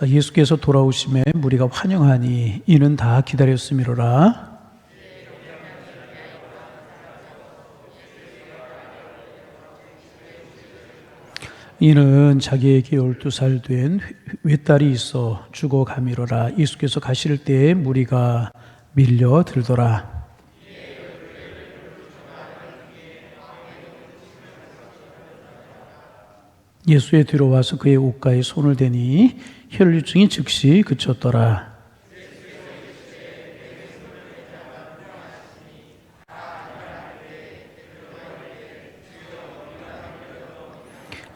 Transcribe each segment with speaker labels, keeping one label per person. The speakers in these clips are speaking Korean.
Speaker 1: 예수께서 돌아오심에 무리가 환영하니 이는 다 기다렸음이로라. 이는 자기에게 12살 된 외딸이 있어 죽어가미로라. 예수께서 가실 때에 무리가 밀려들더라. 예수의 뒤로 와서 그의 옷가에 손을 대니 혈류증이 즉시 그쳤더라.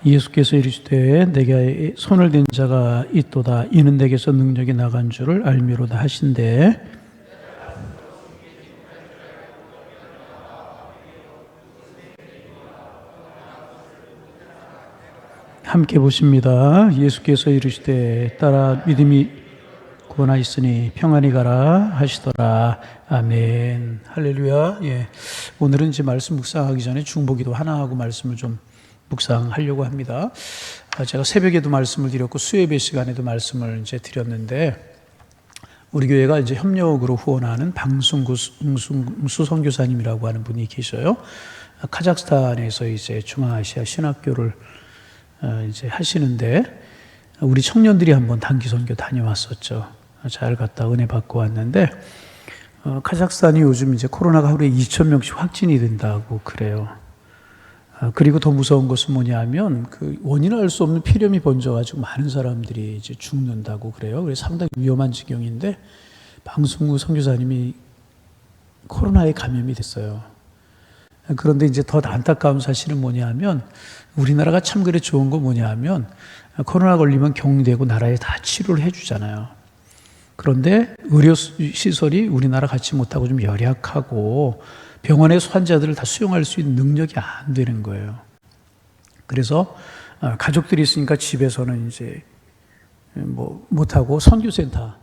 Speaker 1: 예수께서 이르시되 내게 손을 댄 자가 있도다. 이는 내게서 능력이 나간 줄을 알미로다 하신대. 함께 보십니다. 예수께서 이르시되 따라 믿음이 구원하였으니 평안히 가라 하시더라. 아멘. 할렐루야. 예. 오늘은 이제 말씀 묵상하기 전에 중보기도 하나 하고 말씀을 좀 묵상하려고 합니다. 제가 새벽에도 말씀을 드렸고 수예배 시간에도 말씀을 이제 드렸는데 우리 교회가 이제 협력으로 후원하는 방승구 선교사님이라고 하는 분이 계셔요. 카자흐스탄에서 이제 중앙아시아 신학교를 이제 하시는데 우리 청년들이 한번 단기 선교 다녀왔었죠. 잘 갔다 은혜 받고 왔는데 카자흐스탄이 요즘 이제 코로나가 하루에 2,000명씩 확진이 된다고 그래요. 그리고 더 무서운 것은 뭐냐면 그 원인을 알 수 없는 폐렴이 번져가지고 많은 사람들이 이제 죽는다고 그래요. 그래서 상당히 위험한 지경인데 방승구 선교사님이 코로나에 감염이 됐어요. 그런데 이제 더 안타까운 사실은 뭐냐면 우리나라가 참 그래 좋은 거 뭐냐면 코로나 걸리면 격리되고 나라에 다 치료를 해주잖아요. 그런데 의료시설이 우리나라 같이 못하고 좀 열약하고 병원의 환자들을 다 수용할 수 있는 능력이 안 되는 거예요. 그래서 가족들이 있으니까 집에서는 이제 뭐 못하고 선교센터,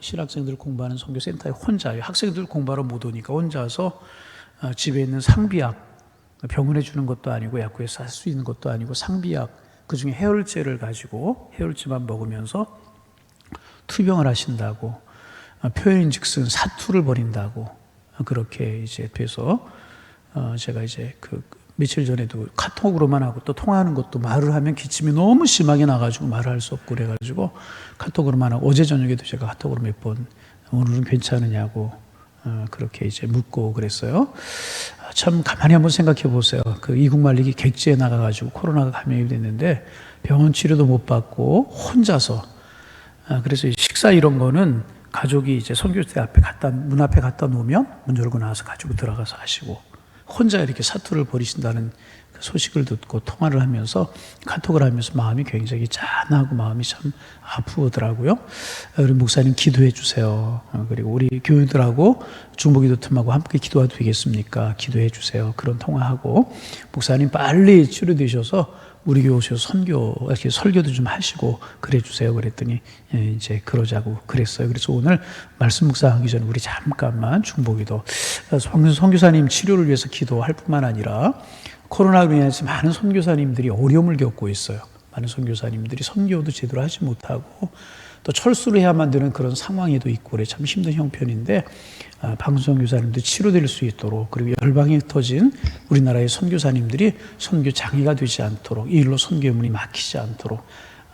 Speaker 1: 신학생들 공부하는 선교센터에 혼자, 학생들 공부하러 못 오니까 혼자서 집에 있는 상비약, 병원에 주는 것도 아니고 약국에서 살 수 있는 것도 아니고 상비약, 그중에 해열제를 가지고 해열제만 먹으면서 투병을 하신다고, 표현인즉슨 사투를 벌인다고 그렇게 이제 돼서 제가 이제 그 며칠 전에도 카톡으로만 하고 또 통화하는 것도 말을 하면 기침이 너무 심하게 나가지고 말을 할 수 없고 그래가지고 카톡으로만 하고 어제 저녁에도 제가 카톡으로 몇 번 오늘은 괜찮으냐고 그렇게 이제 묻고 그랬어요. 참 가만히 한번 생각해 보세요. 그 이국만리기 객지에 나가가지고 코로나가 감염이 됐는데 병원 치료도 못 받고 혼자서 그래서 식사 이런 거는 가족이 이제 선교대 앞에 문 앞에 갖다 놓으면 문 열고 나와서 가지고 들어가서 하시고 혼자 이렇게 사투를 벌이신다는 그 소식을 듣고 통화를 하면서 카톡을 하면서 마음이 굉장히 짠하고 마음이 참 아프더라고요. 우리 목사님 기도해 주세요. 그리고 우리 교인들하고 중보기도 틈하고 함께 기도해도 되겠습니까? 기도해 주세요. 그런 통화하고 목사님 빨리 치료되셔서 우리 교회 오셔서 이렇게 설교도 좀 하시고 그래 주세요. 그랬더니 이제 그러자고 그랬어요. 그래서 오늘 말씀 묵상하기 전에 우리 잠깐만 중보기도 선교사님 치료를 위해서 기도할 뿐만 아니라 코로나로 인해서 많은 선교사님들이 어려움을 겪고 있어요. 많은 선교사님들이 선교도 제대로 하지 못하고 또 철수를 해야만 되는 그런 상황에도 있고 그래 참 힘든 형편인데 방송교사님들 치료될 수 있도록 그리고 열방이 터진 우리나라의 선교사님들이 선교 장애가 되지 않도록 이 일로 선교의 문이 막히지 않도록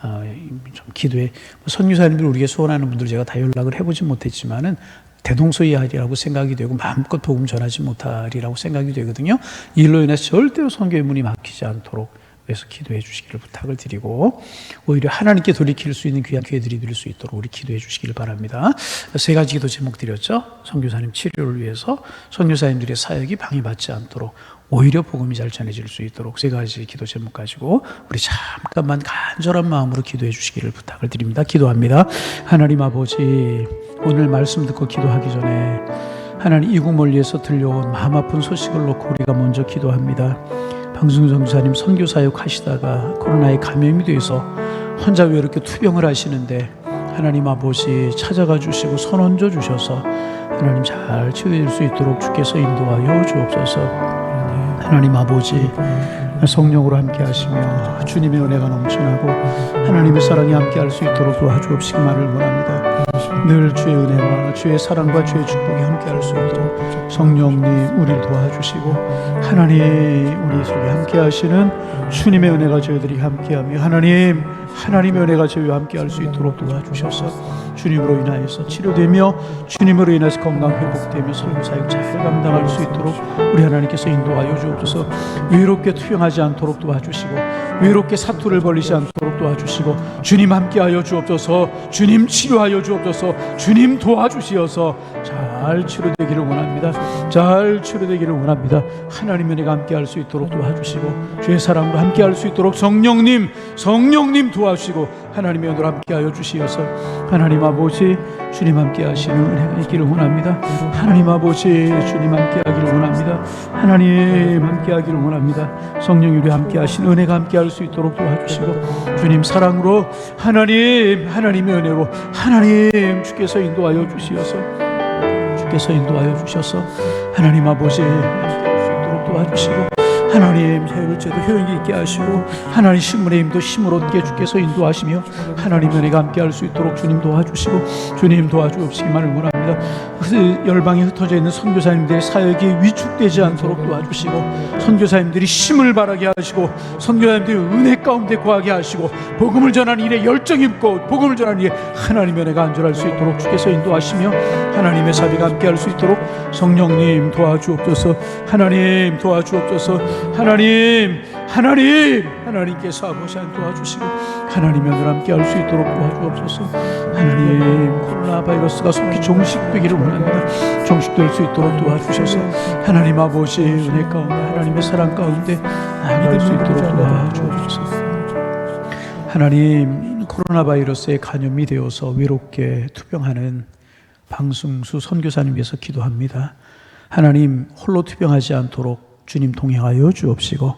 Speaker 1: 좀 기도해. 선교사님들 우리에게 소원하는 분들 제가 다 연락을 해보지 못했지만은 대동소이하리라고 생각이 되고 마음껏 복음 전하지 못하리라고 생각이 되거든요. 이 일로 인해서 절대로 선교의 문이 막히지 않도록 그래서 기도해 주시기를 부탁을 드리고 오히려 하나님께 돌이킬 수 있는 귀한 기회들이 될 수 있도록 우리 기도해 주시기를 바랍니다. 세 가지 기도 제목 드렸죠. 선교사님 치료를 위해서 선교사님들의 사역이 방해받지 않도록 오히려 복음이 잘 전해질 수 있도록 세 가지 기도 제목 가지고 우리 잠깐만 간절한 마음으로 기도해 주시기를 부탁을 드립니다. 기도합니다. 하나님 아버지, 오늘 말씀 듣고 기도하기 전에 하나님 이국 멀리에서 들려온 마음 아픈 소식을 놓고 우리가 먼저 기도합니다. 방승구 선교사님 선교사역 하시다가 코로나에 감염이 돼서 혼자 외롭게 투병을 하시는데 하나님 아버지 찾아가 주시고 손 얹어 주셔서 하나님 잘 치유될 수 있도록 주께서 인도하여 주옵소서. 하나님 아버지 성령으로 함께 하시며 주님의 은혜가 넘쳐나고 하나님의 사랑이 함께 할 수 있도록 도와주옵시기만을 원합니다. 늘 주의 은혜와 주의 사랑과 주의 축복이 함께 할 수 있도록 성령님 우리를 도와주시고 하나님 우리 속에 함께 하시는 주님의 은혜가 저희들이 함께하며 하나님의 은혜가 저희와 함께 할 수 있도록 도와주셔서 주님으로 인하여서 치료되며 주님으로 인해서 건강 회복되며 설교사역 잘 감당할 수 있도록 우리 하나님께서 인도하여 주옵소서. 외롭게 투영하지 않도록 도와주시고 외롭게 사투를 벌리지 않도록 도와주시고 주님 함께하여 주옵소서. 주님 치료하여 주옵소서. 주님 도와주시어서 잘 치료되기를 원합니다. 잘 치료되기를 원합니다. 하나님의 은혜가 함께할 수 있도록 도와주시고 주의 사랑으로 함께할 수 있도록 성령님 도와주시고 하나님의 은혜로 함께하여 주시어서 하나님 아버지 주님 함께하시는 은혜가 있기를 원합니다. 하나님 아버지 주님 함께하기를 원합니다. 하나님 함께하기를 원합니다. 성령이 우리 함께하신 은혜가 함께할 수 있도록 도와주시고 주님 사랑으로 하나님의 은혜로 하나님 주께서 인도하여 주시어서 하나님 아버지 함께할 수 있도록 도와주시고 하나님 자유를제도 효용이 있게 하시고 하나님 식물의 힘도 힘을 얻게 주께서 인도하시며 하나님 은혜가 함께 할 수 있도록 주님 도와주시고 주님 도와주옵시기만을 원합니다. 열방에 흩어져 있는 선교사님들의 사역이 위축되지 않도록 도와주시고 선교사님들이 힘을 발하게 하시고 선교사님들이 은혜 가운데 거하게 하시고 복음을 전하는 일에 열정이 있고 복음을 전하는 일에 하나님의 은혜가 안전할 수 있도록 주께서 인도하시며 하나님의 사비가 함께 할 수 있도록 성령님 도와주옵소서. 하나님 도와주옵소서. 하나님께서 아버지 안 도와주시고 하나님의 은혜를 함께 할 수 있도록 도와주옵소서. 하나님 코로나 바이러스가 속히 종식되기를 원합니다. 종식될 수 있도록 도와주셔서 하나님 아버지 은혜 가운데 하나님의 사랑 가운데 나아갈 수 있도록 도와주옵소서. 하나님 코로나 바이러스에 감염이 되어서 외롭게 투병하는 방승수 선교사님 위해서 기도합니다. 하나님 홀로 투병하지 않도록 주님 동행하여 주옵시고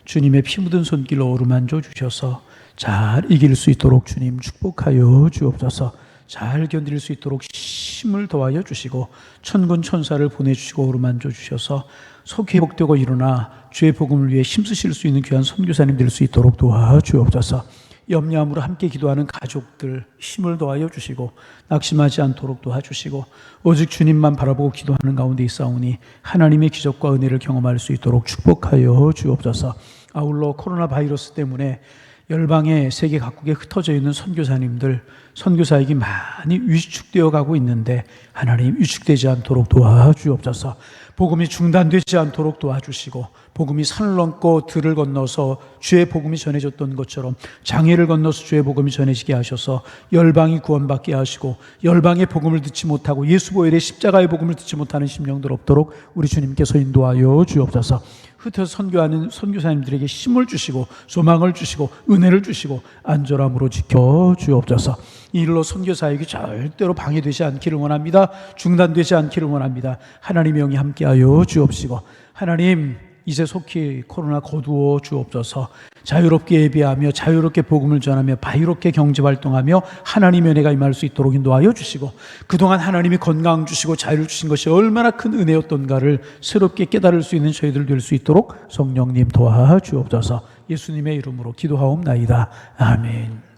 Speaker 1: 주님의 피 묻은 손길로 어루만져 주셔서 잘 이길 수 있도록 주님 축복하여 주옵소서. 잘 견딜 수 있도록 힘을 더하여 주시고 천군 천사를 보내주시고 어루만져 주셔서 속히 회복되고 일어나 주의 복음을 위해 힘쓰실 수 있는 귀한 선교사님 될 수 있도록 도와주옵소서. 염려함으로 함께 기도하는 가족들 힘을 더하여 주시고 낙심하지 않도록 도와주시고 오직 주님만 바라보고 기도하는 가운데 있사오니 하나님의 기적과 은혜를 경험할 수 있도록 축복하여 주옵소서. 아울러 코로나 바이러스 때문에 열방의 세계 각국에 흩어져 있는 선교사님들 선교사역이 많이 위축되어 가고 있는데 하나님 위축되지 않도록 도와주옵소서. 복음이 중단되지 않도록 도와주시고 복음이 산을 넘고 들을 건너서 주의 복음이 전해졌던 것처럼 장애를 건너서 주의 복음이 전해지게 하셔서 열방이 구원받게 하시고 열방의 복음을 듣지 못하고 예수 보혈의 십자가의 복음을 듣지 못하는 심령들 없도록 우리 주님께서 인도하여 주옵소서. 흩어서 선교하는 선교사님들에게 힘을 주시고 소망을 주시고 은혜를 주시고 안전함으로 지켜 주옵소서. 이 일로 선교사역이 절대로 방해되지 않기를 원합니다. 중단되지 않기를 원합니다. 하나님의 영이 함께하여 주옵시고 하나님 이제 속히 코로나 거두어 주옵소서. 자유롭게 예배하며 자유롭게 복음을 전하며 자유롭게 경제활동하며 하나님의 은혜가 임할 수 있도록 인도하여 주시고 그동안 하나님이 건강 주시고 자유를 주신 것이 얼마나 큰 은혜였던가를 새롭게 깨달을 수 있는 저희들 될 수 있도록 성령님 도와주옵소서. 예수님의 이름으로 기도하옵나이다. 아멘.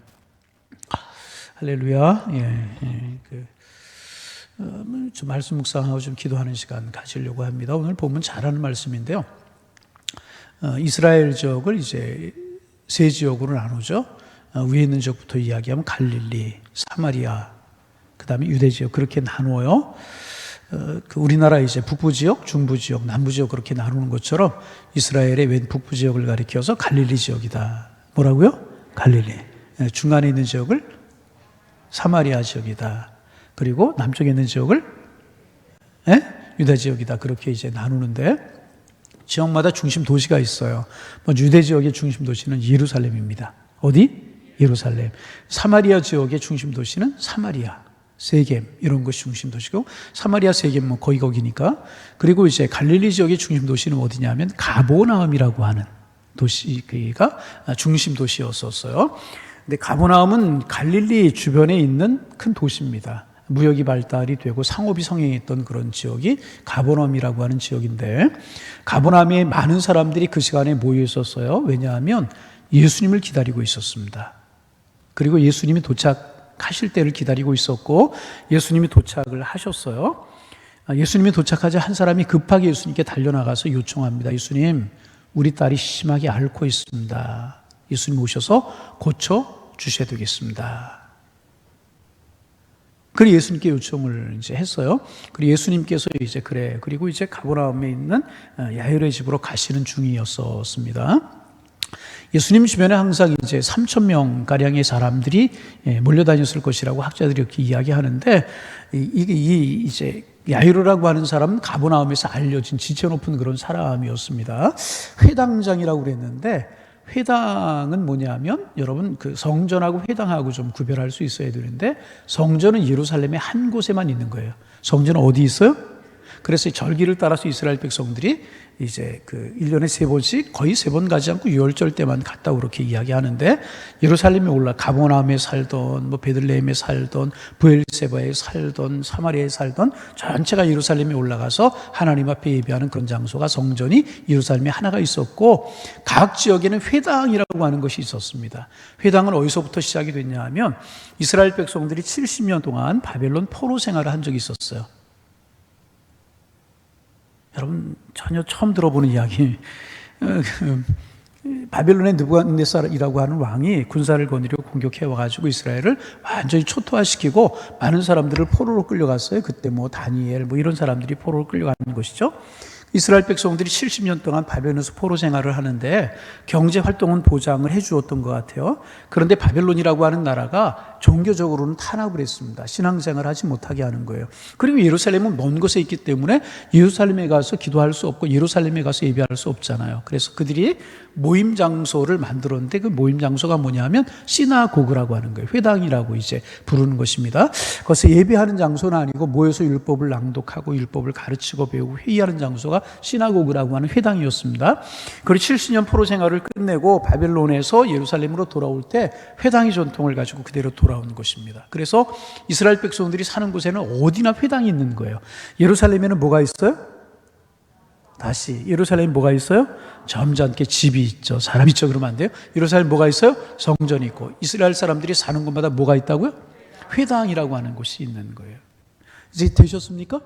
Speaker 1: 할렐루야. 좀 말씀 묵상하고 좀 기도하는 시간 가지려고 합니다. 오늘 보면 잘하는 말씀인데요. 이스라엘 지역을 이제 세 지역으로 나누죠. 위에 있는 지역부터 이야기하면 갈릴리, 사마리아, 그 다음에 유대 지역 그렇게 나누어요. 우리나라 이제 북부 지역, 중부 지역, 남부 지역 그렇게 나누는 것처럼 이스라엘의 왼 북부 지역을 가리켜서 갈릴리 지역이다. 뭐라고요? 갈릴리. 중간에 있는 지역을 사마리아 지역이다. 그리고 남쪽에 있는 지역을 유대 지역이다. 그렇게 이제 나누는데 지역마다 중심 도시가 있어요. 유대 지역의 중심 도시는 예루살렘입니다. 어디? 예루살렘. 사마리아 지역의 중심 도시는 사마리아, 세겜 이런 것이 중심 도시고 사마리아, 세겜 거의 거기니까. 그리고 이제 갈릴리 지역의 중심 도시는 어디냐면 가보나움이라고 하는 도시가 중심 도시였었어요. 근데 가보나움은 갈릴리 주변에 있는 큰 도시입니다. 무역이 발달이 되고 상업이 성행했던 그런 지역이 가버나움이라고 하는 지역인데, 가버나움에 많은 사람들이 그 시간에 모여 있었어요. 왜냐하면 예수님을 기다리고 있었습니다. 그리고 예수님이 도착하실 때를 기다리고 있었고, 예수님이 도착을 하셨어요. 예수님이 도착하자 한 사람이 급하게 예수님께 달려나가서 요청합니다. 예수님, 우리 딸이 심하게 앓고 있습니다. 예수님 오셔서 고쳐 주셔야 되겠습니다. 그리고 예수님께 요청을 이제 했어요. 그리고 예수님께서 이제 그리고 이제 가버나움에 있는 야이로의 집으로 가시는 중이었습니다. 예수님 주변에 항상 이제 3,000명 가량의 사람들이 몰려다녔을 것이라고 학자들이 이렇게 이야기하는데, 이제 야이로라고 하는 사람은 가버나움에서 알려진 지체 높은 그런 사람이었습니다. 회당장이라고 그랬는데, 회당은 뭐냐면, 여러분 그 성전하고 회당하고 좀 구별할 수 있어야 되는데, 성전은 예루살렘의 한 곳에만 있는 거예요. 성전은 어디 있어요? 그래서 절기를 따라서 이스라엘 백성들이 이제 그 1년에 3번씩 거의 3번 가지 않고 유월절 때만 갔다고 그렇게 이야기하는데, 예루살렘에 가버나움에 살던, 뭐 베들레헴에 살던, 브엘세바에 살던, 사마리아에 살던 전체가 예루살렘에 올라가서 하나님 앞에 예배하는 그런 장소가, 성전이 예루살렘에 하나가 있었고, 각 지역에는 회당이라고 하는 것이 있었습니다. 회당은 어디서부터 시작이 됐냐 하면, 이스라엘 백성들이 70년 동안 바벨론 포로 생활을 한 적이 있었어요. 여러분 전혀 처음 들어보는 이야기. 바벨론의 느부갓네살이라고 하는 왕이 군사를 거느리고 공격해 와가지고 이스라엘을 완전히 초토화시키고 많은 사람들을 포로로 끌려갔어요. 그때 뭐 다니엘 뭐 이런 사람들이 포로로 끌려가는 것이죠. 이스라엘 백성들이 70년 동안 바벨론에서 포로 생활을 하는데 경제 활동은 보장을 해주었던 것 같아요. 그런데 바벨론이라고 하는 나라가 종교적으로는 탄압을 했습니다. 신앙생활을 하지 못하게 하는 거예요. 그리고 예루살렘은 먼 곳에 있기 때문에 예루살렘에 가서 기도할 수 없고 예루살렘에 가서 예배할 수 없잖아요. 그래서 그들이 모임 장소를 만들었는데, 그 모임 장소가 뭐냐면 시나고그라고 하는 거예요. 회당이라고 이제 부르는 것입니다. 그래서 예배하는 장소는 아니고 모여서 율법을 낭독하고 율법을 가르치고 배우고 회의하는 장소가 시나고그라고 하는 회당이었습니다. 그리고 70년 포로 생활을 끝내고 바벨론에서 예루살렘으로 돌아올 때 회당의 전통을 가지고 그대로 돌아온 것입니다. 그래서 이스라엘 백성들이 사는 곳에는 어디나 회당이 있는 거예요. 예루살렘에는 뭐가 있어요? 다시 예루살렘에 뭐가 있어요? 점잖게 집이 있죠. 사람이 있죠. 그러면 안 돼요. 예루살렘에 뭐가 있어요? 성전이 있고. 이스라엘 사람들이 사는 곳마다 뭐가 있다고요? 회당이라고 하는 곳이 있는 거예요. 이제 되셨습니까?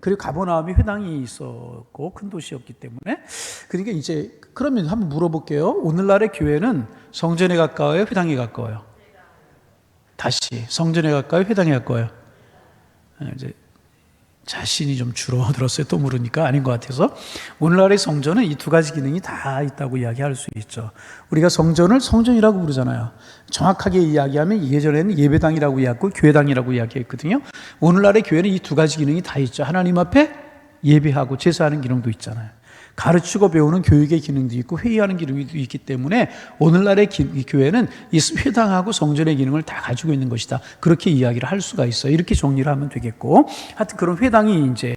Speaker 1: 그리고 가버나움이 회당이 있었고 큰 도시였기 때문에, 그러니까 이제 그러면 한번 물어볼게요. 오늘날의 교회는 성전에 가까워요? 회당에 가까워요? 다시 성전에 가까워요? 회당에 가까워요? 이제 자신이 좀 줄어들었어요. 또 물으니까 아닌 것 같아서. 오늘날의 성전은 이 두 가지 기능이 다 있다고 이야기할 수 있죠. 우리가 성전을 성전이라고 부르잖아요. 정확하게 이야기하면 예전에는 예배당이라고 이야기했고 교회당이라고 이야기했거든요. 오늘날의 교회는 이 두 가지 기능이 다 있죠. 하나님 앞에 예배하고 제사하는 기능도 있잖아요. 가르치고 배우는 교육의 기능도 있고 회의하는 기능도 있기 때문에 오늘날의 교회는 이 회당하고 성전의 기능을 다 가지고 있는 것이다. 그렇게 이야기를 할 수가 있어요. 이렇게 정리를 하면 되겠고, 하여튼 그런 회당이 이제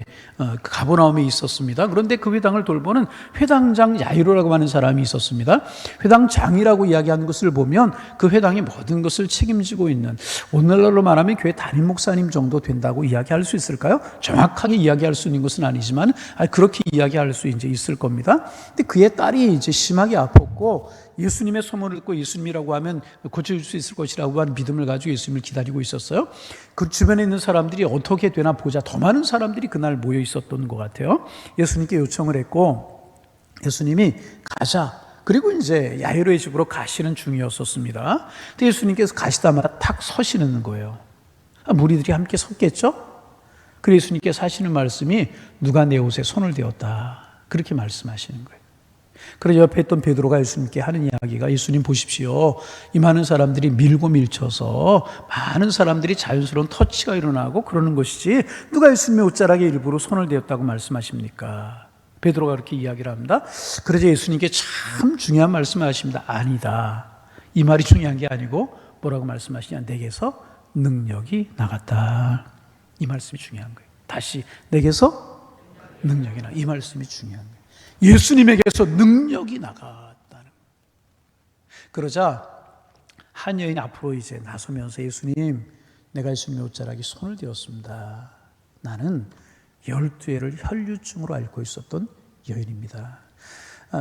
Speaker 1: 가버나움에 있었습니다. 그런데 그 회당을 돌보는 회당장 야이로라고 하는 사람이 있었습니다. 회당장이라고 이야기하는 것을 보면 그 회당의 모든 것을 책임지고 있는, 오늘날로 말하면 교회 담임 목사님 정도 된다고 이야기할 수 있을까요? 정확하게 이야기할 수 있는 것은 아니지만 그렇게 이야기할 수 이제 있을 겁니다. 근데 그의 딸이 이제 심하게 아팠고 예수님의 소문을 듣고 예수님이라고 하면 고쳐줄 수 있을 것이라고 하는 믿음을 가지고 예수님을 기다리고 있었어요. 그 주변에 있는 사람들이 어떻게 되나 보자. 더 많은 사람들이 그날 모여 있었던 것 같아요. 예수님께 요청을 했고 예수님이 가자. 그리고 이제 야이로의 집으로 가시는 중이었었습니다. 근데 예수님께서 가시다마다 탁 서시는 거예요. 무리들이 함께 섰겠죠? 그래서 예수님께서 하시는 말씀이 누가 내 옷에 손을 대었다. 그렇게 말씀하시는 거예요. 그래서 옆에 있던 베드로가 예수님께 하는 이야기가, 예수님 보십시오. 이 많은 사람들이 밀고 밀쳐서 많은 사람들이 자연스러운 터치가 일어나고 그러는 것이지 누가 예수님의 옷자락에 일부러 손을 대었다고 말씀하십니까? 베드로가 그렇게 이야기를 합니다. 그러자 예수님께 참 중요한 말씀을 하십니다. 아니다. 이 말이 중요한 게 아니고 뭐라고 말씀하시냐. 내게서 능력이 나갔다. 이 말씀이 중요한 거예요. 다시 내게서 능력이 나. 이 말씀이 중요한 거예요. 예수님에게서 능력이 나갔다는. 그러자 한 여인이 앞으로 이제 나서면서 예수님, 내가 예수님의 옷자락에 손을 대었습니다. 나는 12회를 혈류증으로 앓고 있었던 여인입니다.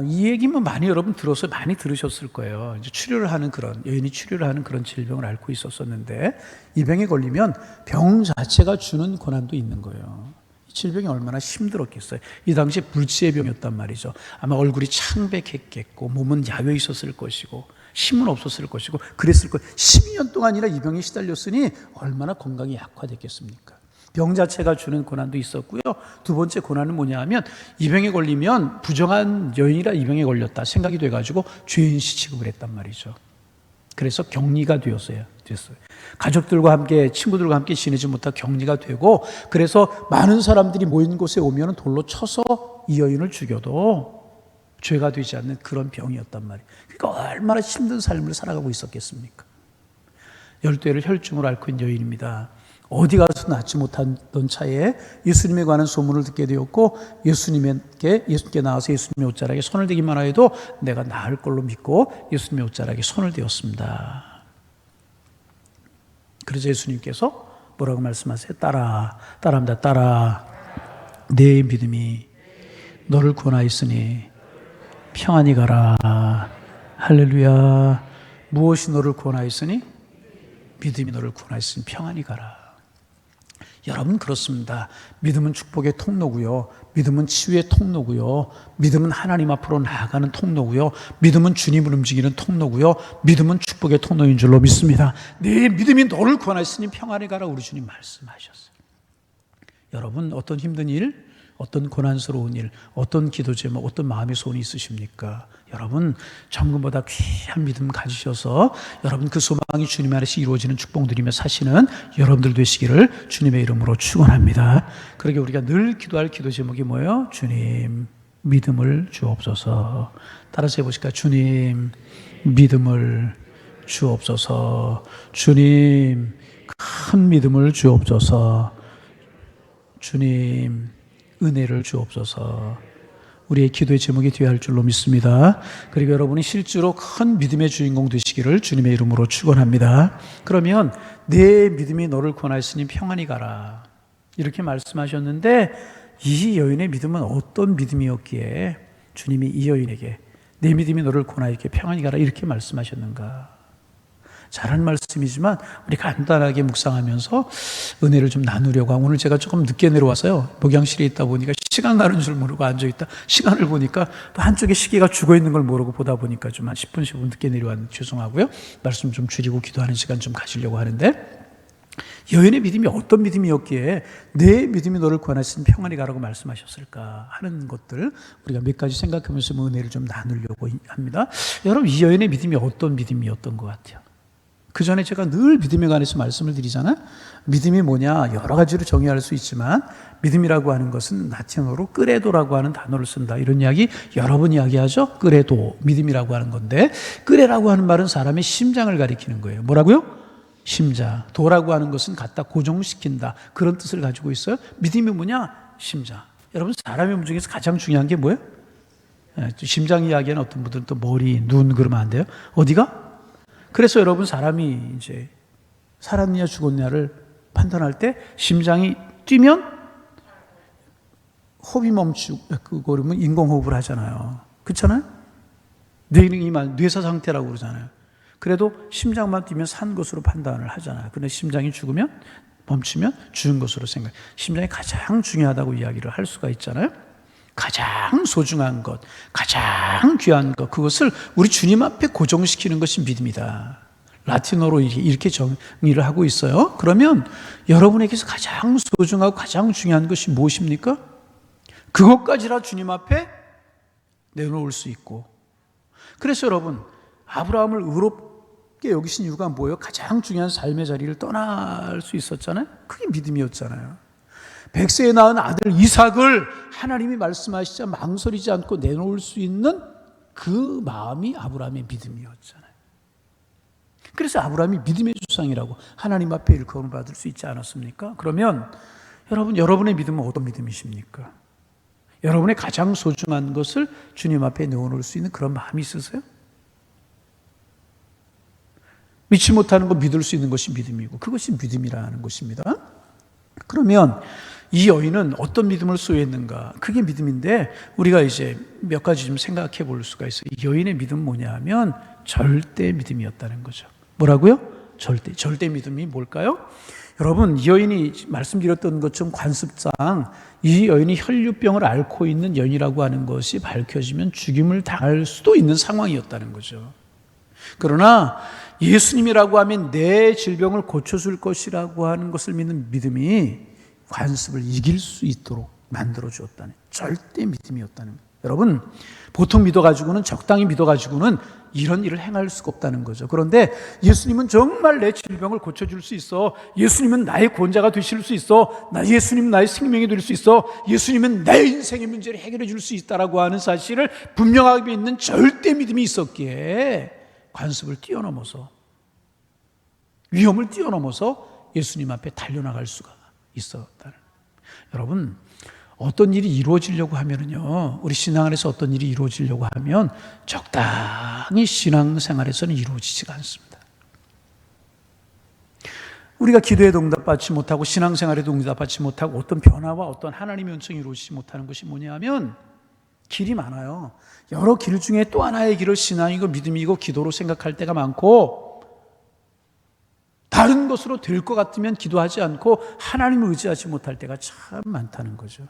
Speaker 1: 이 얘기는 많이 여러분 들어서 많이 들으셨을 거예요. 이제 치료를 하는 그런, 여인이 치료를 하는 그런 질병을 앓고 있었었는데, 이 병에 걸리면 병 자체가 주는 고난도 있는 거예요. 이 질병이 얼마나 힘들었겠어요. 이 당시에 불치의 병이었단 말이죠. 아마 얼굴이 창백했겠고, 몸은 야외에 있었을 것이고, 힘은 없었을 것이고, 그랬을 거예요. 12년 동안이나 이 병에 시달렸으니 얼마나 건강이 약화됐겠습니까? 병 자체가 주는 고난도 있었고요. 두 번째 고난은 뭐냐 하면, 이 병에 걸리면 부정한 여인이라 이 병에 걸렸다 생각이 돼가지고 죄인시 취급을 했단 말이죠. 그래서 격리가 됐어요. 가족들과 함께, 친구들과 함께 지내지 못하고 격리가 되고, 그래서 많은 사람들이 모인 곳에 오면 돌로 쳐서 이 여인을 죽여도 죄가 되지 않는 그런 병이었단 말이에요. 그러니까 얼마나 힘든 삶을 살아가고 있었겠습니까? 12회를 혈증으로 앓고 있는 여인입니다. 어디 가서 낫지 못하던 차에 예수님에 관한 소문을 듣게 되었고, 예수님께 나와서 예수님의 옷자락에 손을 대기만 하여도 내가 나을 걸로 믿고 예수님의 옷자락에 손을 대었습니다. 그래서 예수님께서 뭐라고 말씀하세요? 따라합니다. 따라. 내 믿음이 너를 구원하였으니 평안히 가라. 할렐루야. 무엇이 너를 구원하였으니? 믿음이 너를 구원하였으니 평안히 가라. 여러분, 그렇습니다. 믿음은 축복의 통로고요. 믿음은 치유의 통로고요. 믿음은 하나님 앞으로 나아가는 통로고요. 믿음은 주님을 움직이는 통로고요. 믿음은 축복의 통로인 줄로 믿습니다. 내 믿음이 너를 구원하였으니 평안히 가라. 우리 주님 말씀하셨어요. 여러분, 어떤 힘든 일, 어떤 고난스러운 일, 어떤 기도 제목, 어떤 마음의 소원이 있으십니까? 여러분, 정금보다 귀한 믿음 가지셔서 여러분 그 소망이 주님 안에서 이루어지는 축복 누리며 사시는 여러분들 되시기를 주님의 이름으로 축원합니다. 그러게 우리가 늘 기도할 기도 제목이 뭐예요? 주님, 믿음을 주옵소서. 따라서 해보실까요? 주님, 믿음을 주옵소서. 주님, 큰 믿음을 주옵소서. 주님, 은혜를 주옵소서. 우리의 기도의 제목이 되어야 할 줄로 믿습니다. 그리고 여러분이 실제로 큰 믿음의 주인공 되시기를 주님의 이름으로 축원합니다. 그러면 내 믿음이 너를 구원하였으니 평안히 가라, 이렇게 말씀하셨는데, 이 여인의 믿음은 어떤 믿음이었기에 주님이 이 여인에게 내 믿음이 너를 구원하였기에 평안히 가라 이렇게 말씀하셨는가? 잘한 말씀이지만 우리 간단하게 묵상하면서 은혜를 좀 나누려고 하고, 오늘 제가 조금 늦게 내려와서요, 목양실에 있다 보니까 시간 가는 줄 모르고 앉아있다 시간을 보니까 또 한쪽에 시계가 죽어있는 걸 모르고 보다 보니까 좀 한 10분 15분 늦게 내려왔는데 죄송하고요. 말씀 좀 줄이고 기도하는 시간 좀 가지려고 하는데, 여인의 믿음이 어떤 믿음이었기에 내 믿음이 너를 구원하였으니 평안히 가라고 말씀하셨을까 하는 것들 우리가 몇 가지 생각하면서 은혜를 좀 나누려고 합니다. 여러분, 이 여인의 믿음이 어떤 믿음이었던 것 같아요? 그 전에 제가 늘 믿음에 관해서 말씀을 드리잖아요. 믿음이 뭐냐 여러 가지로 정의할 수 있지만, 믿음이라고 하는 것은 라틴어로 끄레도라고 하는 단어를 쓴다, 이런 이야기 여러 번 이야기하죠. 끄레도, 믿음이라고 하는 건데, 끄레라고 하는 말은 사람의 심장을 가리키는 거예요. 뭐라고요? 심장. 도라고 하는 것은 갖다 고정시킨다, 그런 뜻을 가지고 있어요. 믿음이 뭐냐? 심장. 여러분, 사람의 몸 중에서 가장 중요한 게 뭐예요? 심장 이야기하는 어떤 분들은 또 머리, 눈 그러면 안 돼요. 어디가? 그래서 여러분, 사람이 이제 살았느냐 죽었느냐를 판단할 때 심장이 뛰면 호흡이 멈추고 그러면 인공호흡을 하잖아요. 그렇잖아요? 뇌사 상태라고 그러잖아요. 그래도 심장만 뛰면 산 것으로 판단을 하잖아요. 그런데 심장이 죽으면, 멈추면 죽은 것으로 생각해요. 심장이 가장 중요하다고 이야기를 할 수가 있잖아요. 가장 소중한 것, 가장 귀한 것, 그것을 우리 주님 앞에 고정시키는 것이 믿음이다. 라틴어로 이렇게 정의를 하고 있어요. 그러면 여러분에게서 가장 소중하고 가장 중요한 것이 무엇입니까? 그것까지라 주님 앞에 내놓을 수 있고. 그래서 여러분, 아브라함을 의롭게 여기신 이유가 뭐예요? 가장 중요한 삶의 자리를 떠날 수 있었잖아요. 그게 믿음이었잖아요. 100세에 낳은 아들 이삭을 하나님이 말씀하시자 망설이지 않고 내놓을 수 있는 그 마음이 아브라함의 믿음이었잖아요. 그래서 아브라함이 믿음의 조상이라고 하나님 앞에 일컬음을 받을 수 있지 않았습니까? 그러면 여러분, 여러분의 믿음은 어떤 믿음이십니까? 여러분의 가장 소중한 것을 주님 앞에 내어놓을 수 있는 그런 마음이 있으세요? 믿지 못하는 거 믿을 수 있는 것이 믿음이고 그것이 믿음이라는 것입니다. 그러면 이 여인은 어떤 믿음을 소유했는가? 그게 믿음인데 우리가 이제 몇 가지 좀 생각해 볼 수가 있어요. 이 여인의 믿음은 뭐냐 하면 절대 믿음이었다는 거죠. 뭐라고요? 절대 믿음이 뭘까요? 여러분, 이 여인이 말씀드렸던 것처럼 관습상 이 여인이 혈류병을 앓고 있는 여인이라고 하는 것이 밝혀지면 죽임을 당할 수도 있는 상황이었다는 거죠. 그러나 예수님이라고 하면 내 질병을 고쳐줄 것이라고 하는 것을 믿는 믿음이 관습을 이길 수 있도록 만들어 주었다는 절대 믿음이었다는 거예요. 여러분, 보통 믿어가지고는, 적당히 믿어가지고는 이런 일을 행할 수가 없다는 거죠. 그런데 예수님은 정말 내 질병을 고쳐줄 수 있어. 예수님은 나의 구원자가 되실 수 있어. 예수님은 나의 생명이 될 수 있어. 예수님은 내 인생의 문제를 해결해 줄 수 있다라고 하는 사실을 분명하게 믿는 절대 믿음이 있었기에 관습을 뛰어넘어서, 위험을 뛰어넘어서 예수님 앞에 달려나갈 수가 있었다는. 여러분, 어떤 일이 이루어지려고 하면요, 우리 신앙안에서 어떤 일이 이루어지려고 하면 적당히 신앙생활에서는 이루어지지가 않습니다. 우리가 기도에도 응답받지 못하고 신앙생활에도 응답받지 못하고 어떤 변화와 어떤 하나님의 은총이 이루어지지 못하는 것이 뭐냐 하면 길이 많아요. 여러 길 중에 또 하나의 길을 신앙이고 믿음이고 기도로 생각할 때가 많고, 다른 것으로 될 것 같으면 기도하지 않고 하나님을 의지하지 못할 때가 참 많다는 거죠.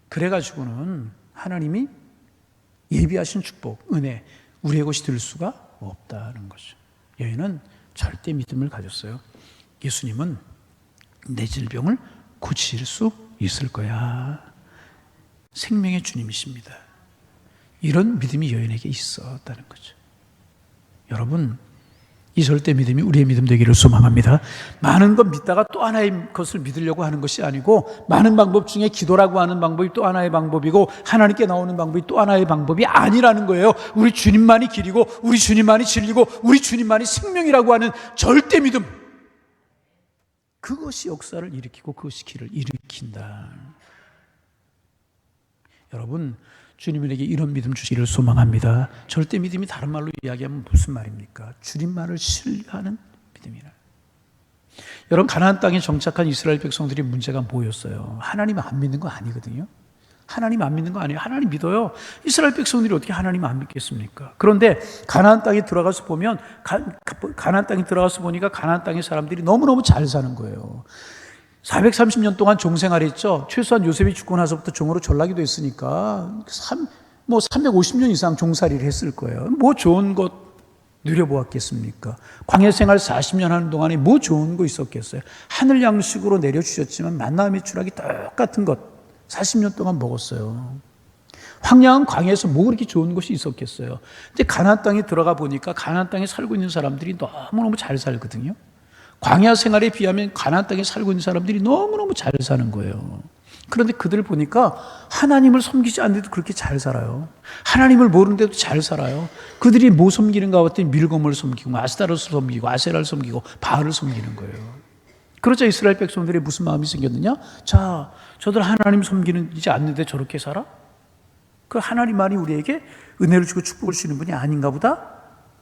Speaker 1: 그래가지고는 하나님이 예비하신 축복, 은혜, 우리의 것이 될 수가 없다는 거죠. 여인은 절대 믿음을 가졌어요. 예수님은 내 질병을 고칠 수 있을 거야. 생명의 주님이십니다. 이런 믿음이 여인에게 있었다는 거죠. 여러분, 이 절대 믿음이 우리의 믿음 되기를 소망합니다. 많은 것 믿다가 또 하나의 것을 믿으려고 하는 것이 아니고, 많은 방법 중에 기도라고 하는 방법이 또 하나의 방법이고, 하나님께 나오는 방법이 또 하나의 방법이 아니라는 거예요. 우리 주님만이 길이고, 우리 주님만이 진리고, 우리 주님만이 생명이라고 하는 절대 믿음, 그것이 역사를 일으키고 그것이 길을 일으킨다. 여러분, 주님에게 이런 믿음 주시기를 소망합니다. 절대 믿음이 다른 말로 이야기하면 무슨 말입니까? 주님만을 신뢰하는 믿음이라. 여러분, 가나안 땅에 정착한 이스라엘 백성들이 문제가 뭐였어요? 하나님 안 믿는 거 아니거든요. 하나님 안 믿는 거 아니에요. 하나님 믿어요. 이스라엘 백성들이 어떻게 하나님 안 믿겠습니까? 그런데 가나안 땅에 들어가서 보면, 가나안 땅에 들어가서 보니까 가나안 땅의 사람들이 너무너무 잘 사는 거예요. 430년 동안 종생활했죠. 최소한 요셉이 죽고 나서부터 종으로 전락이 됐으니까 350년 이상 종살이를 했을 거예요. 뭐 좋은 것 누려보았겠습니까? 광야 생활 40년 하는 동안에 뭐 좋은 거 있었겠어요? 하늘 양식으로 내려주셨지만 만나와 메추라기 똑같은 것 40년 동안 먹었어요. 황량한 광야에서 뭐 그렇게 좋은 것이 있었겠어요? 근데 가나안 땅에 들어가 보니까 가나안 땅에 살고 있는 사람들이 너무너무 잘 살거든요. 광야 생활에 비하면 가나안 땅에 살고 있는 사람들이 너무너무 잘 사는 거예요. 그런데 그들을 보니까 하나님을 섬기지 않는데도 그렇게 잘 살아요. 하나님을 모르는데도 잘 살아요. 그들이 뭐 섬기는가 봤더니 밀곰을 섬기고 아스타롯을 섬기고 아세라를 섬기고 바알을 섬기는 거예요. 그러자 이스라엘 백성들이 무슨 마음이 생겼느냐? 자, 저들 하나님 섬기지 않는데 저렇게 살아? 그 하나님만이 우리에게 은혜를 주고 축복을 주시는 분이 아닌가 보다?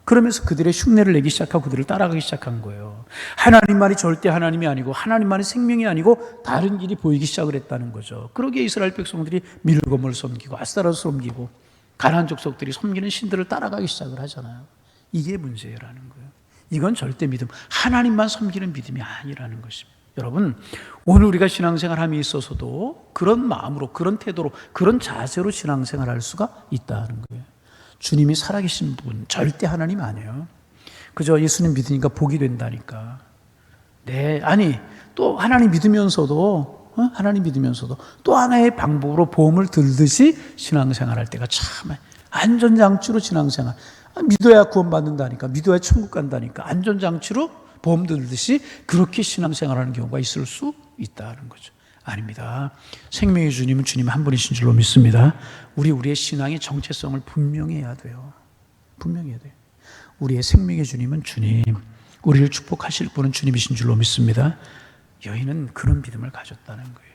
Speaker 1: 그러면서 그들의 흉내를 내기 시작하고 그들을 따라가기 시작한 거예요. 하나님만이 절대 하나님이 아니고 하나님만이 생명이 아니고 다른 길이 보이기 시작을 했다는 거죠. 그러기에 이스라엘 백성들이 밀곰을 섬기고 아스타롯을 섬기고 가나안 족속들이 섬기는 신들을 따라가기 시작을 하잖아요. 이게 문제라는 거예요. 이건 절대 믿음, 하나님만 섬기는 믿음이 아니라는 것입니다. 여러분, 오늘 우리가 신앙생활함에 있어서도 그런 마음으로, 그런 태도로, 그런 자세로 신앙생활할 수가 있다는 거예요. 주님이 살아계신 분, 절대 하나님 아니에요. 그저 예수님 믿으니까 복이 된다니까. 네, 아니, 또 하나님 믿으면서도, 하나님 믿으면서도 또 하나의 방법으로 보험을 들듯이 신앙생활 할 때가 참, 안전장치로 신앙생활. 믿어야 구원받는다니까, 믿어야 천국 간다니까, 안전장치로 보험 들듯이 그렇게 신앙생활 하는 경우가 있을 수 있다는 거죠. 아닙니다. 생명의 주님은 주님 한 분이신 줄로 믿습니다. 우리의 신앙의 정체성을 분명히 해야 돼요. 분명히 해야 돼요. 우리의 생명의 주님은 주님, 우리를 축복하실 분은 주님이신 줄로 믿습니다. 여인은 그런 믿음을 가졌다는 거예요.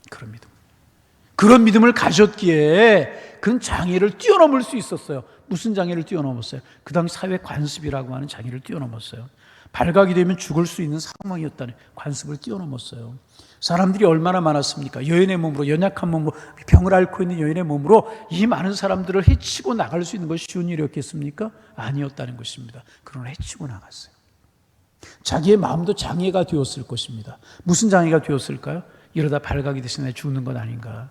Speaker 1: 그런 믿음. 그런 믿음을 가졌기에 그런 장애를 뛰어넘을 수 있었어요. 무슨 장애를 뛰어넘었어요? 그 당시 사회 관습이라고 하는 장애를 뛰어넘었어요. 발각이 되면 죽을 수 있는 상황이었다는 관습을 뛰어넘었어요. 사람들이 얼마나 많았습니까? 여인의 몸으로, 연약한 몸으로, 병을 앓고 있는 여인의 몸으로 이 많은 사람들을 해치고 나갈 수 있는 것이 쉬운 일이었겠습니까? 아니었다는 것입니다. 그러나 해치고 나갔어요. 자기의 마음도 장애가 되었을 것입니다. 무슨 장애가 되었을까요? 이러다 발각이 돼서 내 죽는 것 아닌가.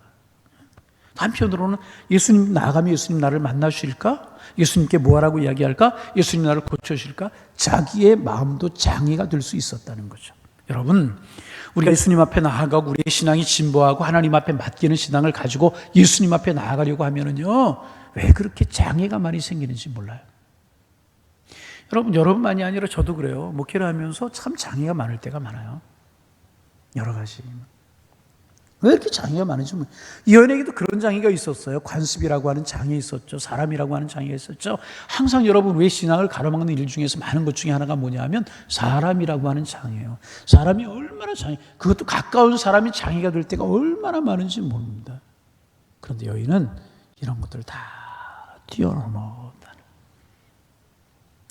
Speaker 1: 한편으로는 예수님 나아가면 예수님 나를 만나주실까? 예수님께 뭐하라고 이야기할까? 예수님 나를 고쳐주실까? 자기의 마음도 장애가 될 수 있었다는 거죠. 여러분, 우리가 예수님 앞에 나아가고 우리의 신앙이 진보하고 하나님 앞에 맡기는 신앙을 가지고 예수님 앞에 나아가려고 하면은요, 왜 그렇게 장애가 많이 생기는지 몰라요. 여러분만이 아니라 저도 그래요. 목회를 하면서 참 장애가 많을 때가 많아요. 여러 가지. 왜 이렇게 장애가 많은지 모르겠어요. 이 여인에게도 그런 장애가 있었어요. 관습이라고 하는 장애 있었죠. 사람이라고 하는 장애가 있었죠. 항상 여러분 왜 신앙을 가로막는 일 중에서 많은 것 중에 하나가 뭐냐 하면 사람이라고 하는 장애예요. 사람이 얼마나 장애, 그것도 가까운 사람이 장애가 될 때가 얼마나 많은지 모릅니다. 그런데 여인은 이런 것들을 다 뛰어넘었다는.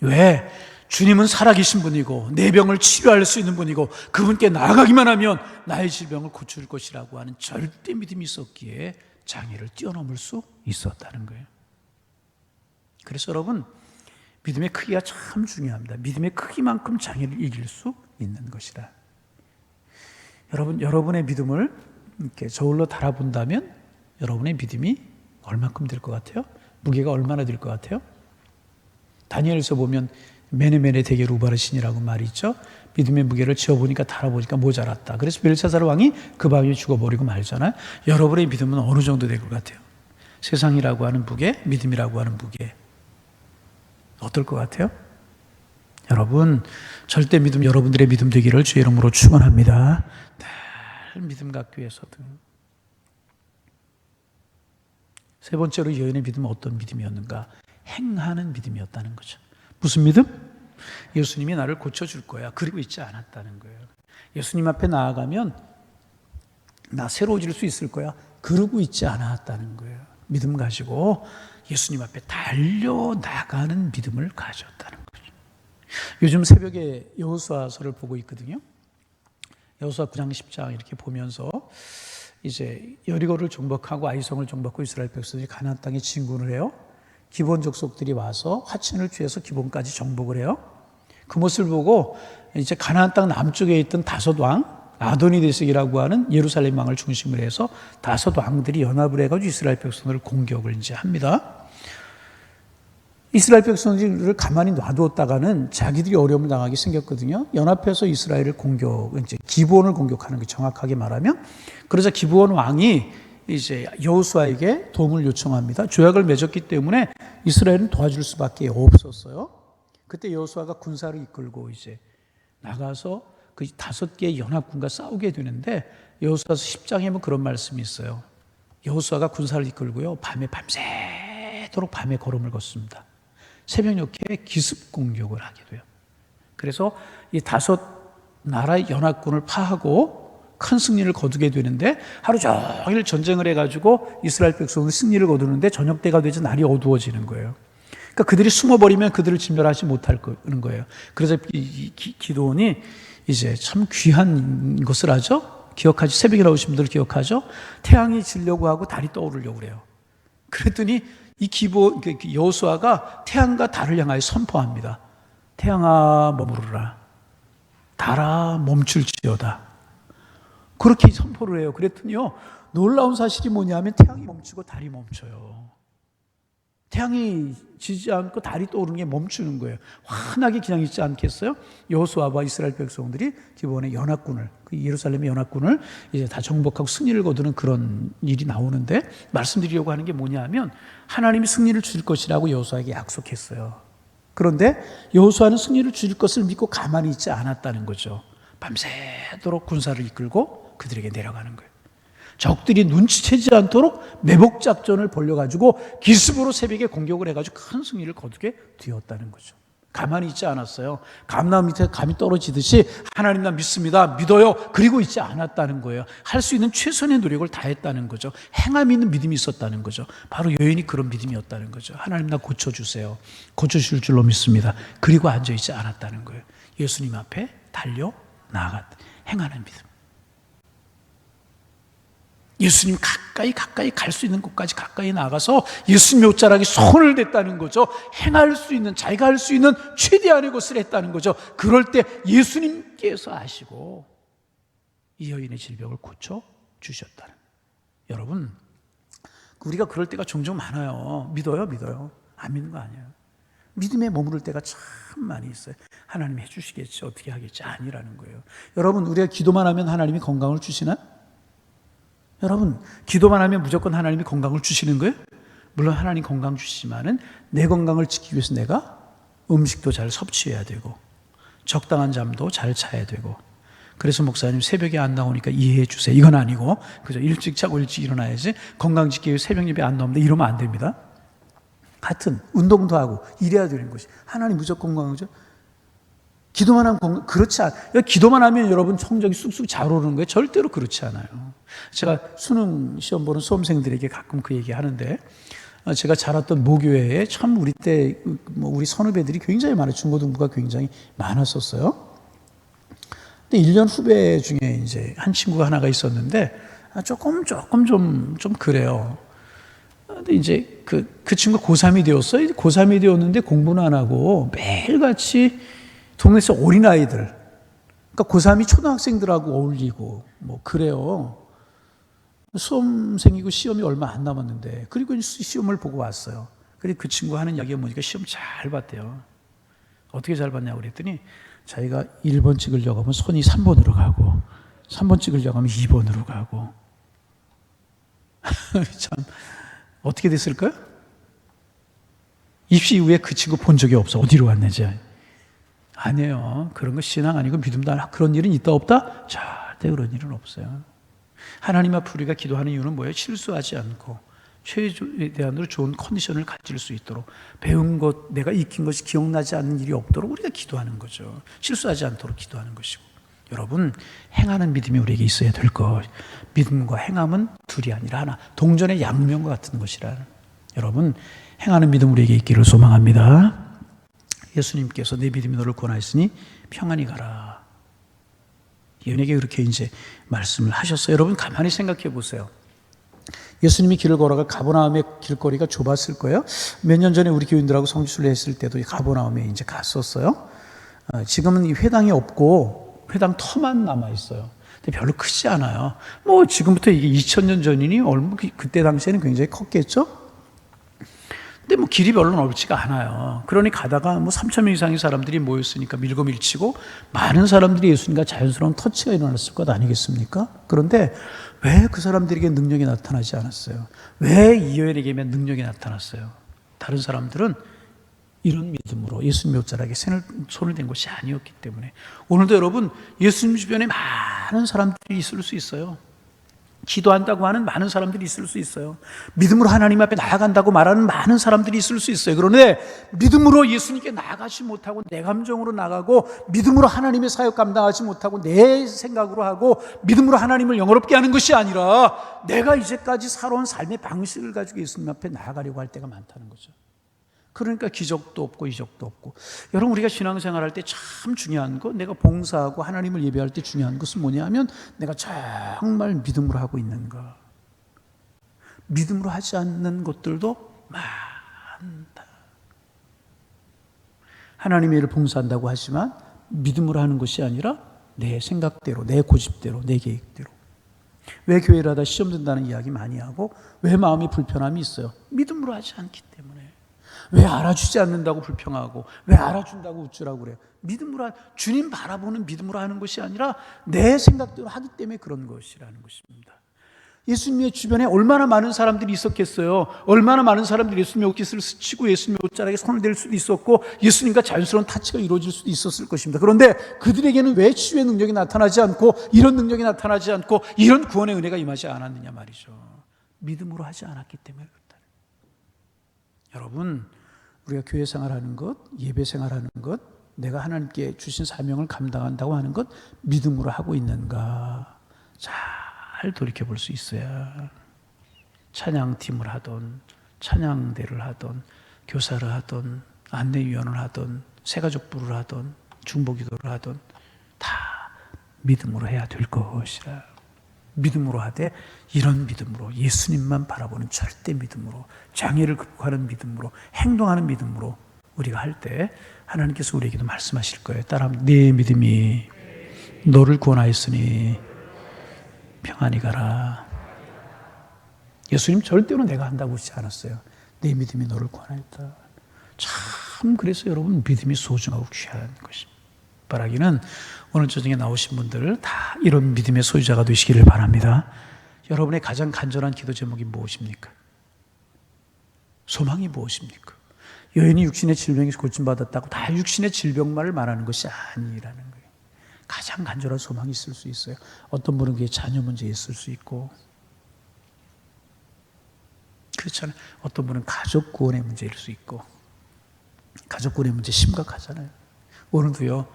Speaker 1: 왜? 주님은 살아계신 분이고 내 병을 치료할 수 있는 분이고 그분께 나아가기만 하면 나의 질병을 고칠 것이라고 하는 절대 믿음이 있었기에 장애를 뛰어넘을 수 있었다는 거예요. 그래서 여러분, 믿음의 크기가 참 중요합니다. 믿음의 크기만큼 장애를 이길 수 있는 것이다. 여러분의 믿음을 이렇게 저울로 달아본다면 여러분의 믿음이 얼마큼 될 것 같아요? 무게가 얼마나 될 것 같아요? 다니엘서 보면 메네메네 대게 루바르신이라고 말이 있죠. 믿음의 무게를 지어보니까 달아보니까 모자랐다. 그래서 벨사살 왕이 그 밤에 죽어버리고 말잖아요. 여러분의 믿음은 어느 정도 될 것 같아요? 세상이라고 하는 무게, 믿음이라고 하는 무게 어떨 것 같아요? 여러분, 절대 믿음, 여러분들의 믿음 되기를 주의 이름으로 축원합니다. 늘 믿음 갖기 위해서든. 세 번째로 여인의 믿음은 어떤 믿음이었는가? 행하는 믿음이었다는 거죠. 무슨 믿음? 예수님이 나를 고쳐줄 거야. 그리고 있지 않았다는 거예요. 예수님 앞에 나아가면 나 새로워질 수 있을 거야. 그러고 있지 않았다는 거예요. 믿음 가지고 예수님 앞에 달려나가는 믿음을 가졌다는 거죠. 요즘 새벽에 여호수아서를 보고 있거든요. 여호수아 9장 10장 이렇게 보면서 이제 여리고를 정복하고 아이성을 정복하고 이스라엘 백성들이 가나안 땅에 진군을 해요. 기본 족속들이 와서 화친을 취해서 기본까지 정복을 해요. 그 모습을 보고 이제 가나안 땅 남쪽에 있던 다섯 왕, 아도니데색이라고 하는 예루살렘 왕을 중심으로 해서 다섯 왕들이 연합을 해가지고 이스라엘 백성들을 공격을 이제 합니다. 이스라엘 백성들을 가만히 놔두었다가는 자기들이 어려움을 당하게 생겼거든요. 연합해서 이스라엘을 이제 기브온을 공격하는 게 정확하게 말하면. 그러자 기브온 왕이 이제 여호수아에게 도움을 요청합니다. 조약을 맺었기 때문에 이스라엘은 도와줄 수밖에 없었어요. 그때 여호수아가 군사를 이끌고 이제 나가서 그 다섯 개의 연합군과 싸우게 되는데 여호수아서 10장에 보면 그런 말씀이 있어요. 여호수아가 군사를 이끌고요. 밤새도록 밤에 걸음을 걷습니다. 새벽녘에 기습 공격을 하게 돼요. 그래서 이 다섯 나라의 연합군을 파하고 큰 승리를 거두게 되는데 하루 종일 전쟁을 해가지고 이스라엘 백성은 승리를 거두는데 저녁 때가 되자 날이 어두워지는 거예요. 그러니까 그들이 숨어버리면 그들을 진멸하지 못할 거예요. 그래서 기드온이 이제 참 귀한 것을 하죠. 기억하죠. 새벽에 나오신 분들 기억하죠. 태양이 지려고 하고 달이 떠오르려고 그래요. 그랬더니 이 여호수아가 태양과 달을 향하여 선포합니다. 태양아 머무르라, 달아 멈출지어다. 그렇게 선포를 해요. 그랬더니요, 놀라운 사실이 뭐냐면 태양이 멈추고 달이 멈춰요. 태양이 지지 않고 달이 떠오르는 게 멈추는 거예요. 환하게 그냥 있지 않겠어요? 여호수아와 이스라엘 백성들이 기본의 연합군을, 그 예루살렘의 연합군을 이제 다 정복하고 승리를 거두는 그런 일이 나오는데, 말씀드리려고 하는 게 뭐냐 하면 하나님이 승리를 주실 것이라고 여호수아에게 약속했어요. 그런데 여호수아는 승리를 주실 것을 믿고 가만히 있지 않았다는 거죠. 밤새도록 군사를 이끌고 그들에게 내려가는 거예요. 적들이 눈치채지 않도록 매복작전을 벌려가지고 기습으로 새벽에 공격을 해가지고 큰 승리를 거두게 되었다는 거죠. 가만히 있지 않았어요. 감나무 밑에 감이 떨어지듯이 하나님 나 믿습니다, 믿어요, 그리고 있지 않았다는 거예요. 할 수 있는 최선의 노력을 다했다는 거죠. 행함이 있는 믿음이 있었다는 거죠. 바로 여인이 그런 믿음이었다는 거죠. 하나님 나 고쳐주세요, 고쳐주실 줄로 믿습니다, 그리고 앉아있지 않았다는 거예요. 예수님 앞에 달려 나아갔다. 행하는 믿음. 예수님 가까이 갈 수 있는 곳까지 가까이 나가서 예수님의 옷자락에 손을 댔다는 거죠. 행할 수 있는, 자기가 할 수 있는 최대한의 것을 했다는 거죠. 그럴 때 예수님께서 아시고 이 여인의 질병을 고쳐주셨다는. 여러분, 우리가 그럴 때가 종종 많아요. 믿어요? 안 믿는 거 아니에요. 믿음에 머무를 때가 참 많이 있어요. 하나님 해주시겠지, 어떻게 하겠지, 아니라는 거예요. 여러분, 우리가 기도만 하면 하나님이 건강을 주시나? 여러분, 기도만 하면 무조건 하나님이 건강을 주시는 거예요? 물론 하나님 건강 주시지만은 내 건강을 지키기 위해서 내가 음식도 잘 섭취해야 되고 적당한 잠도 잘 자야 되고. 그래서 목사님 새벽에 안 나오니까 이해해 주세요, 이건 아니고, 그죠? 일찍 자고 일찍 일어나야지. 건강 지키기 위해 새벽 예배 안 나오는데 이러면 안 됩니다. 같은 운동도 하고 이래야 되는 것이. 하나님 무조건 건강이죠. 기도만 하면 건강, 그렇지 않아요. 기도만 하면 여러분 성적이 쑥쑥 잘 오르는 거예요? 절대로 그렇지 않아요. 제가 수능 시험 보는 수험생들에게 가끔 그 얘기 하는데, 제가 자랐던 모교회에 참 우리 때 우리 선후배들이 굉장히 많아요. 중고등부가 굉장히 많았었어요. 근데 1년 후배 중에 이제 한 친구가 하나가 있었는데 조금 좀 그래요. 근데 이제 그 친구가 고3이 되었어요. 고3이 되었는데 공부는 안 하고 매일같이 동네에서 어린아이들, 그러니까 고3이 초등학생들하고 어울리고 뭐 그래요. 수험생이고 시험이 얼마 안 남았는데, 그리고 시험을 보고 왔어요. 그리고 그 친구 하는 이야기가 뭐니까 시험 잘 봤대요. 어떻게 잘 봤냐고 그랬더니 자기가 1번 찍으려고 하면 손이 3번으로 가고 3번 찍으려고 하면 2번으로 가고. 참 어떻게 됐을까요? 입시 이후에 그 친구 본 적이 없어. 어디로 갔는지. 아니에요. 그런 거 신앙 아니고 믿음도 아니고. 그런 일은 있다 없다? 절대 그런 일은 없어요. 하나님 앞에 우리가 기도하는 이유는 뭐예요? 실수하지 않고 최대한으로 좋은 컨디션을 가질 수 있도록, 배운 것, 내가 익힌 것이 기억나지 않는 일이 없도록 우리가 기도하는 거죠. 실수하지 않도록 기도하는 것이고. 여러분, 행하는 믿음이 우리에게 있어야 될 것. 믿음과 행함은 둘이 아니라 하나, 동전의 양면과 같은 것이라. 여러분, 행하는 믿음 우리에게 있기를 소망합니다. 예수님께서 내 믿음이 너를 구원하였으니 평안히 가라. 예언에게 그렇게 이제 말씀을 하셨어요. 여러분, 가만히 생각해 보세요. 예수님이 길을 걸어가 가버나움의 길거리가 좁았을 거예요. 몇 년 전에 우리 교인들하고 성지순례 했을 때도 가버나움에 이제 갔었어요. 지금은 이 회당이 없고 회당 터만 남아 있어요. 근데 별로 크지 않아요. 뭐 지금부터 이게 2000년 전이니 얼마, 그때 당시에는 굉장히 컸겠죠. 근데 뭐 길이 별로 넓지가 않아요. 그러니 가다가 뭐 3,000명 이상의 사람들이 모였으니까 밀고 밀치고 많은 사람들이 예수님과 자연스러운 터치가 일어났을 것 아니겠습니까? 그런데 왜 그 사람들에게 능력이 나타나지 않았어요? 왜 이 여인에게만 능력이 나타났어요? 다른 사람들은 이런 믿음으로 예수님의 옷자락에 손을 댄 것이 아니었기 때문에. 오늘도 여러분, 예수님 주변에 많은 사람들이 있을 수 있어요. 기도한다고 하는 많은 사람들이 있을 수 있어요. 믿음으로 하나님 앞에 나아간다고 말하는 많은 사람들이 있을 수 있어요. 그런데 믿음으로 예수님께 나아가지 못하고 내 감정으로 나가고, 믿음으로 하나님의 사역 감당하지 못하고 내 생각으로 하고, 믿음으로 하나님을 영어롭게 하는 것이 아니라 내가 이제까지 살아온 삶의 방식을 가지고 예수님 앞에 나아가려고 할 때가 많다는 거죠. 그러니까 기적도 없고 이적도 없고. 여러분, 우리가 신앙생활 할 때 참 중요한 거, 내가 봉사하고 하나님을 예배할 때 중요한 것은 뭐냐 하면 내가 정말 믿음으로 하고 있는 거. 믿음으로 하지 않는 것들도 많다. 하나님의 일을 봉사한다고 하지만 믿음으로 하는 것이 아니라 내 생각대로, 내 고집대로, 내 계획대로. 왜 교회를 하다 시험 든다는 이야기 많이 하고, 왜 마음이 불편함이 있어요? 믿음으로 하지 않기 때문에. 왜 알아주지 않는다고 불평하고, 왜 알아준다고 우쭐하고 그래요? 믿음으로, 주님 바라보는 믿음으로 하는 것이 아니라 내 생각대로 하기 때문에 그런 것이라는 것입니다. 예수님의 주변에 얼마나 많은 사람들이 있었겠어요. 얼마나 많은 사람들이 예수님의 옷깃을 스치고 예수님의 옷자락에 손을 댈 수도 있었고, 예수님과 자연스러운 타치가 이루어질 수도 있었을 것입니다. 그런데 그들에게는 왜 치유의 능력이 나타나지 않고, 이런 능력이 나타나지 않고, 이런 구원의 은혜가 임하지 않았느냐 말이죠. 믿음으로 하지 않았기 때문에 그렇다. 여러분, 우리가 교회 생활하는 것, 예배 생활하는 것, 내가 하나님께 주신 사명을 감당한다고 하는 것 믿음으로 하고 있는가 잘 돌이켜 볼 수 있어야 찬양팀을 하던 찬양대를 하던 교사를 하던 안내위원을 하던 새가족부를 하던 중보기도를 하던 다 믿음으로 해야 될 것이라. 믿음으로 하되 이런 믿음으로 예수님만 바라보는 절대 믿음으로 장애를 극복하는 믿음으로 행동하는 믿음으로 우리가 할 때 하나님께서 우리에게도 말씀하실 거예요. 따라하면 네 믿음이 너를 구원하였으니 평안히 가라. 예수님 절대로 내가 한다고 하지 않았어요. 내 믿음이 너를 구원하였다. 참 그래서 여러분 믿음이 소중하고 귀한 것입니다. 바라기는 오늘 저녁에 나오신 분들 다 이런 믿음의 소유자가 되시기를 바랍니다. 여러분의 가장 간절한 기도 제목이 무엇입니까? 소망이 무엇입니까? 여인이 육신의 질병에서 고침받았다고 다 육신의 질병만을 말하는 것이 아니라는 거예요. 가장 간절한 소망이 있을 수 있어요. 어떤 분은 그게 자녀 문제에 있을 수 있고 그렇잖아요. 어떤 분은 가족 구원의 문제일 수 있고 가족 구원의 문제 심각하잖아요. 오늘도요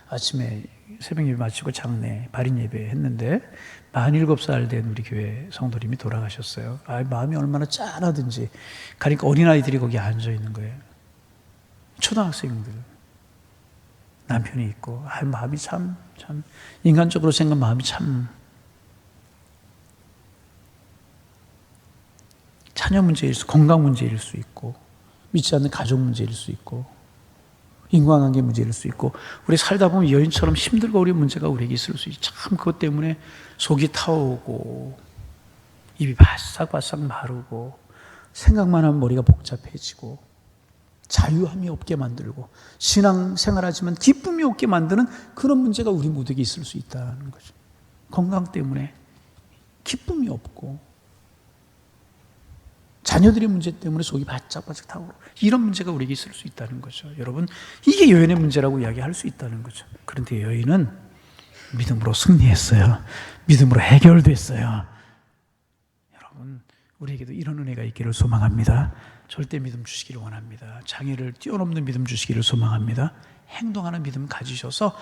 Speaker 1: 아침에 새벽 예배 마치고 장례 발인 예배 했는데 47살 된 우리 교회 성도님이 돌아가셨어요. 마음이 얼마나 짠하든지 가니까 어린아이들이 거기 앉아 있는 거예요. 초등학생들 남편이 있고 마음이 참 인간적으로 생각하면 마음이 참 자녀 문제일 수 건강 문제일 수 있고 믿지 않는 가족 문제일 수 있고 인간관계 문제일 수 있고 우리 살다 보면 여인처럼 힘들고 어려운 문제가 우리에게 있을 수 있죠. 참 그것 때문에 속이 타오고 입이 바싹바싹 마르고 생각만 하면 머리가 복잡해지고 자유함이 없게 만들고 신앙생활하지만 기쁨이 없게 만드는 그런 문제가 우리 모두에게 있을 수 있다는 거죠. 건강 때문에 기쁨이 없고 자녀들의 문제 때문에 속이 바짝바짝 타오르고 이런 문제가 우리에게 있을 수 있다는 거죠. 여러분 이게 여인의 문제라고 이야기할 수 있다는 거죠. 그런데 여인은 믿음으로 승리했어요. 믿음으로 해결됐어요. 여러분 우리에게도 이런 은혜가 있기를 소망합니다. 절대 믿음 주시기를 원합니다. 장애를 뛰어넘는 믿음 주시기를 소망합니다. 행동하는 믿음 가지셔서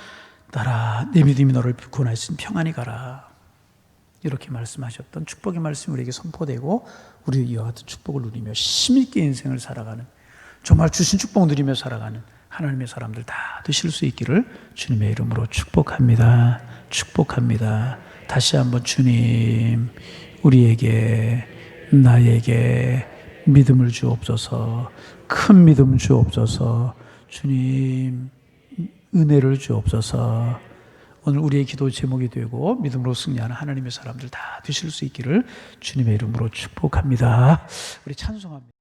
Speaker 1: 따라 내 믿음이 너를 구원하였으니 평안히 가라. 이렇게 말씀하셨던 축복의 말씀이 우리에게 선포되고 우리 이와 같은 축복을 누리며 힘있게 인생을 살아가는 정말 주신 축복 누리며 살아가는 하나님의 사람들 다 되실 수 있기를 주님의 이름으로 축복합니다. 축복합니다. 다시 한번 주님 우리에게 나에게 믿음을 주옵소서. 큰 믿음 주옵소서. 주님 은혜를 주옵소서. 오늘 우리의 기도 제목이 되고 믿음으로 승리하는 하나님의 사람들 다 되실 수 있기를 주님의 이름으로 축복합니다. 우리 찬송합니다.